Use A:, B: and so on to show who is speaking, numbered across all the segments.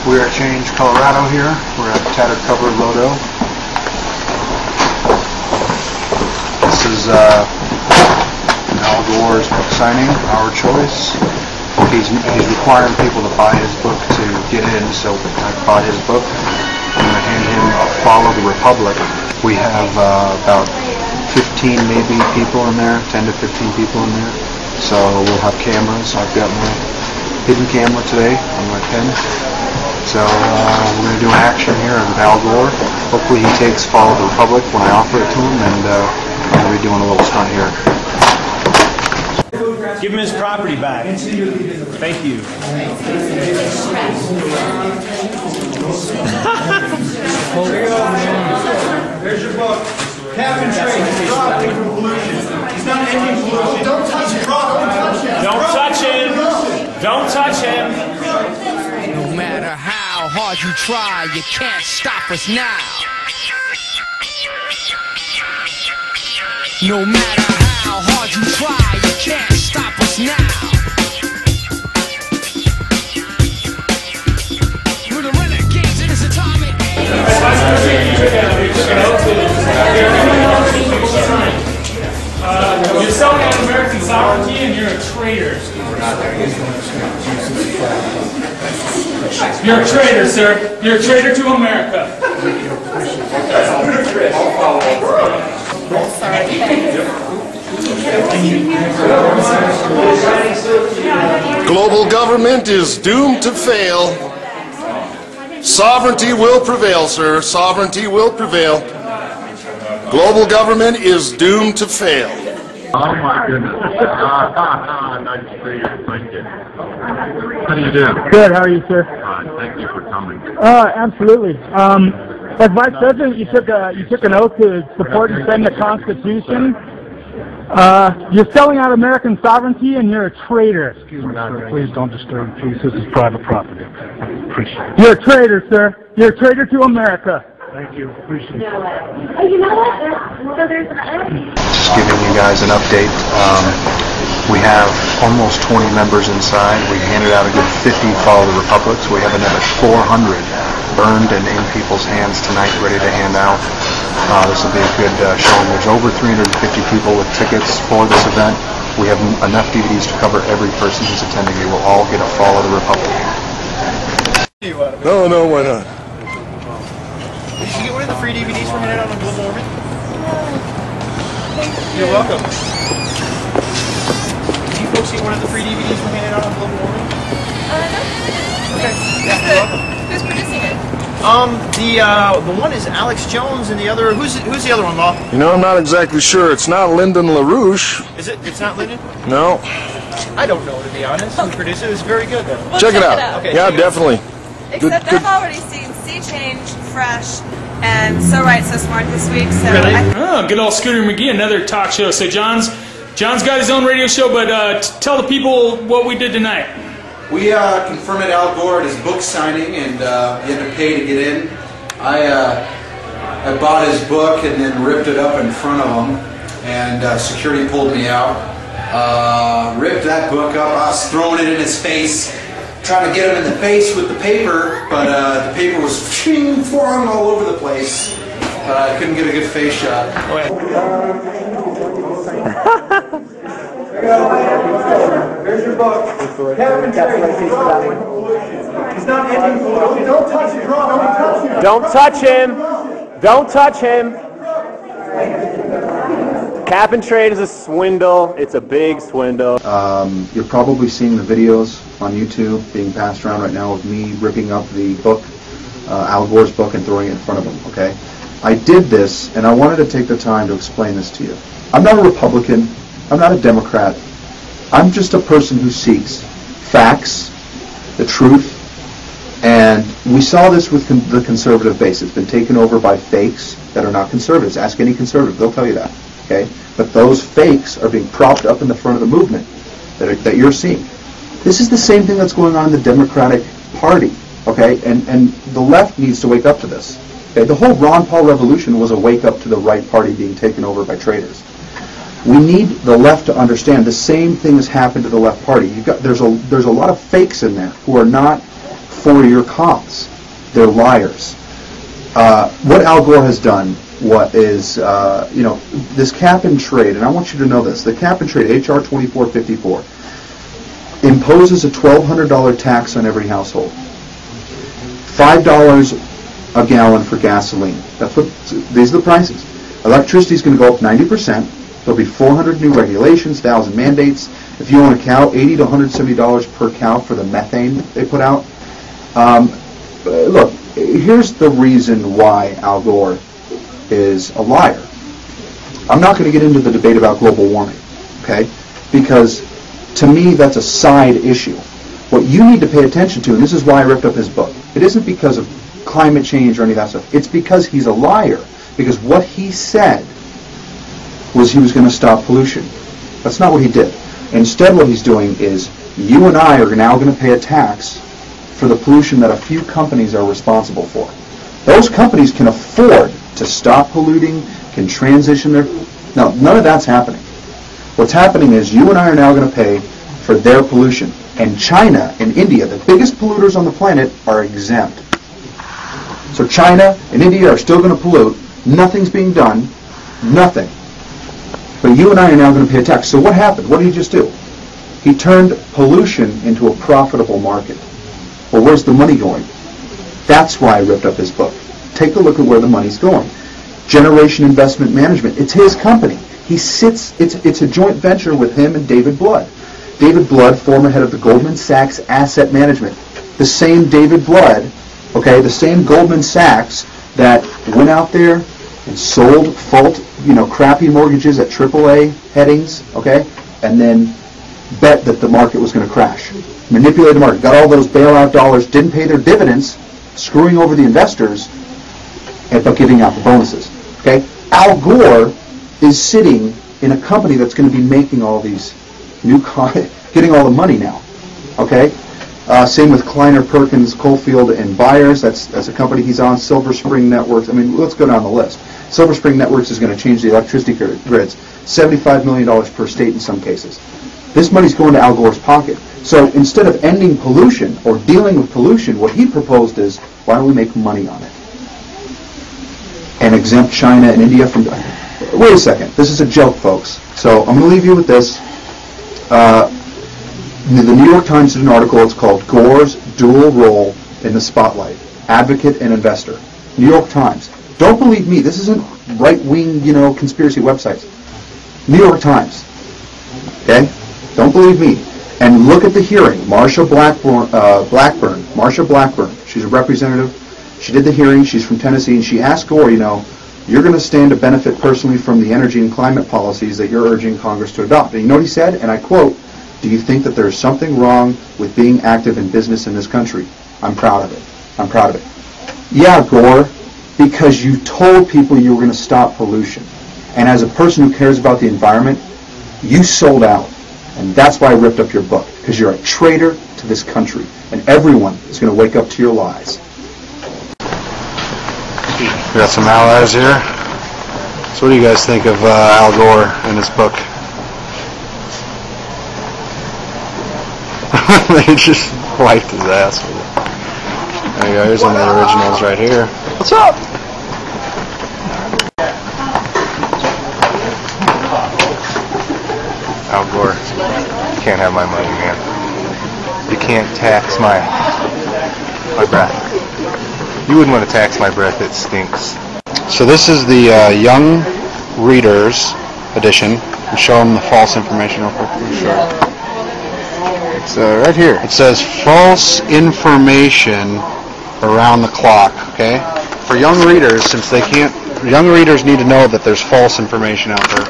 A: We're at Change, Colorado here. We're at Tattered Cover Lodo. This is Al Gore's book signing, Our Choice. He's requiring people to buy his book to get in, so I bought his book. I'm going to hand him Follow the Republic. We have about 15 maybe people in there, 10 to 15 people in there. So we'll have cameras. I've got my hidden camera today on my pen. So we're going to do an action here with Al Gore. Hopefully he takes Follow the Republic when I offer it to him, and I'm going to be doing a little stunt here.
B: Give him his property back. Thank you.
C: There's your book. Cap and trade. He's dropping from pollution. He's not ending pollution. Don't touch him.
B: Don't touch him. Don't touch him.
D: No matter how hard you try, you can't stop us now. No matter how hard you try, you can't stop us now. We're the renegades in this atomic.
E: You're selling out American sovereignty and you're a traitor. You're a traitor, sir. You're a traitor to America.
F: Global government is doomed to fail. Sovereignty will prevail, sir. Sovereignty will prevail. Global government is doomed to fail.
G: Oh my goodness. Nice to see you. Thank you. How do you do?
H: Good. How are you, sir?
G: Thank you for coming.
H: Absolutely. As Vice President, you took an oath to support and defend the Constitution. You're selling out American sovereignty, and you're a traitor.
G: Excuse me, sir. Please don't disturb peace. This is private property. Appreciate it.
H: You're a traitor, sir. You're a traitor to America.
G: Thank you. Appreciate it.
I: Oh, you know what?
A: Just giving you guys an update. We have almost 20 members inside. We handed out a good 50 Follow the Republics. We have another 400 burned and in people's hands tonight, ready to hand out. This will be a good showing. There's over 350 people with tickets for this event. We have enough DVDs to cover every person who's attending. They will all get a Follow the Republic.
F: No, why not?
C: Did you get one of the free DVDs we're handing out on global warming? You're welcome. Did you folks get one of the free DVDs we're handing out on global warming?
I: No.
C: Okay. Yeah, you're welcome.
I: Who's producing it?
C: The one is Alex Jones, and the other who's the other one, Bob?
F: You know, I'm not exactly sure. It's not Lyndon LaRouche.
C: Is it? It's not Lyndon?
F: No.
C: I don't know, to be honest. Who produced it? It's very good, though.
I: Well,
F: Check it out.
C: Okay,
F: Yeah, definitely.
I: Except I've already seen Sea Change, Fresh, and So Right, So Smart this week. So
C: Really?
E: Oh, good old Scooter McGee, another talk show. So John's got his own radio show, but tell the people what we did tonight.
J: We confirmed Al Gore at his book signing, and he had to pay to get in. I bought his book and then ripped it up in front of him, and security pulled me out. Ripped that book up. I was throwing it in his face, trying to get him in the face with the paper, but the paper was flying all over the place. But I couldn't get a good face shot.
C: Here's your book. Cap and trade. He's not ending pollution. Don't touch him. Don't touch him.
K: Don't touch him. Cap and trade is a swindle. It's a big swindle.
A: You're probably seeing the videos on YouTube being passed around right now of me ripping up the book, Al Gore's book, and throwing it in front of him, okay? I did this, and I wanted to take the time to explain this to you. I'm not a Republican. I'm not a Democrat. I'm just a person who seeks facts, the truth, and we saw this with the conservative base. It's been taken over by fakes that are not conservatives. Ask any conservative, they'll tell you that, okay? But those fakes are being propped up in the front of the movement that you're seeing. This is the same thing that's going on in the Democratic Party, okay? And the left needs to wake up to this. Okay? The whole Ron Paul revolution was a wake up to the right party being taken over by traitors. We need the left to understand the same thing has happened to the left party. There's a lot of fakes in there who are not for your cause. They're liars. What Al Gore has done, this cap and trade, and I want you to know this, the cap and trade, HR 2454, imposes a $1,200 tax on every household. $5 a gallon for gasoline. These are the prices. Electricity is going to go up 90%. There'll be 400 new regulations, 1,000 mandates. If you own a cow, $80 to $170 per cow for the methane they put out. Look, here's the reason why Al Gore is a liar. I'm not going to get into the debate about global warming, okay? Because to me, that's a side issue. What you need to pay attention to, and this is why I ripped up his book, it isn't because of climate change or any of that stuff. It's because he's a liar. Because what he said was he was going to stop pollution. That's not what he did. Instead, what he's doing is you and I are now going to pay a tax for the pollution that a few companies are responsible for. Those companies can afford to stop polluting, can transition their... No, none of that's happening. What's happening is you and I are now going to pay for their pollution. And China and India, the biggest polluters on the planet, are exempt. So China and India are still going to pollute. Nothing's being done. Nothing. But you and I are now going to pay a tax. So what happened? What did he just do? He turned pollution into a profitable market. Well, where's the money going? That's why I ripped up his book. Take a look at where the money's going. Generation Investment Management. It's his company. He sits, it's a joint venture with him and David Blood. David Blood, former head of the Goldman Sachs Asset Management. The same David Blood, okay, the same Goldman Sachs that went out there and sold crappy mortgages at AAA headings, okay, and then bet that the market was going to crash. Manipulated the market, got all those bailout dollars, didn't pay their dividends, screwing over the investors, but giving out the bonuses. Okay, Al Gore is sitting in a company that's going to be making all these getting all the money now. Okay, same with Kleiner Perkins, Coalfield and Byers. That's a company he's on. Silver Spring Networks. I mean, let's go down the list. Silver Spring Networks is going to change the electricity grids. $75 million per state in some cases. This money's going to Al Gore's pocket. So instead of ending pollution or dealing with pollution, what he proposed is, why don't we make money on it? And exempt China and India from... Wait a second. This is a joke, folks. So I'm going to leave you with this. The New York Times did an article. It's called Gore's Dual Role in the Spotlight. Advocate and Investor. New York Times. Don't believe me. This isn't right-wing, conspiracy websites. New York Times. Okay? Don't believe me. And look at the hearing. Marsha Blackburn. She's a representative. She did the hearing. She's from Tennessee. And she asked Gore, you're going to stand to benefit personally from the energy and climate policies that you're urging Congress to adopt. And you know what he said? And I quote, do you think that there's something wrong with being active in business in this country? I'm proud of it. I'm proud of it. Yeah, Gore, because you told people you were going to stop pollution. And as a person who cares about the environment, you sold out. And that's why I ripped up your book, because you're a traitor to this country. And everyone is going to wake up to your lies.
L: We got some allies here. So what do you guys think of Al Gore and his book? They just wiped his ass with it. There you go. Here's one of the originals right here. What's up? Al Gore, you can't have my money, man. You can't tax my breath. You wouldn't want to tax my breath. It stinks. So this is the Young Readers edition. I'll show them the false information real quick. Sure. It's right here. It says false information around the clock. Okay. For young readers, since they can't, young readers need to know that there's false information out there.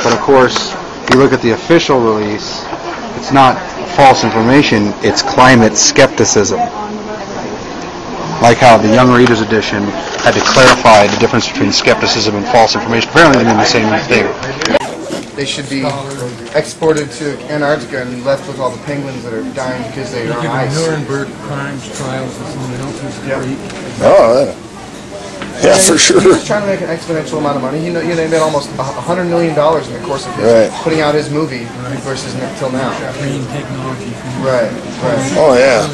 L: But of course, if you look at the official release, it's not false information. It's climate skepticism. Like how the Young Readers edition had to clarify the difference between skepticism and false information. Apparently they mean the same thing.
M: They should be exported to Antarctica and left with all the penguins that are dying because they are on ice.
N: Nuremberg crimes trials or something else was great.
M: Oh, yeah.
F: Yeah, for sure.
M: He was trying to make an exponential amount of money. He made almost $100 million in the course of his putting out his movie versus till now. Right.
F: Oh yeah.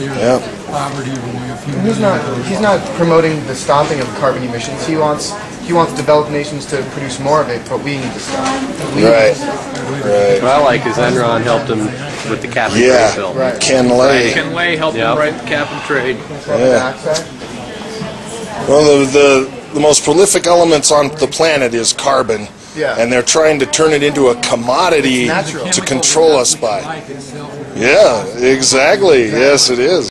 M: And he's not promoting the stopping of carbon emissions. He wants developed nations to produce more of it, but we need to stop.
F: Right.
K: What I like is Enron helped him with the cap and trade bill.
M: Right.
F: Ken Lay.
N: Ken Lay helped him write the cap and trade.
F: Well, the most prolific elements on the planet is carbon.
M: Yeah.
F: And they're trying to turn it into a commodity to control us by. Yeah, exactly. Yes, it is.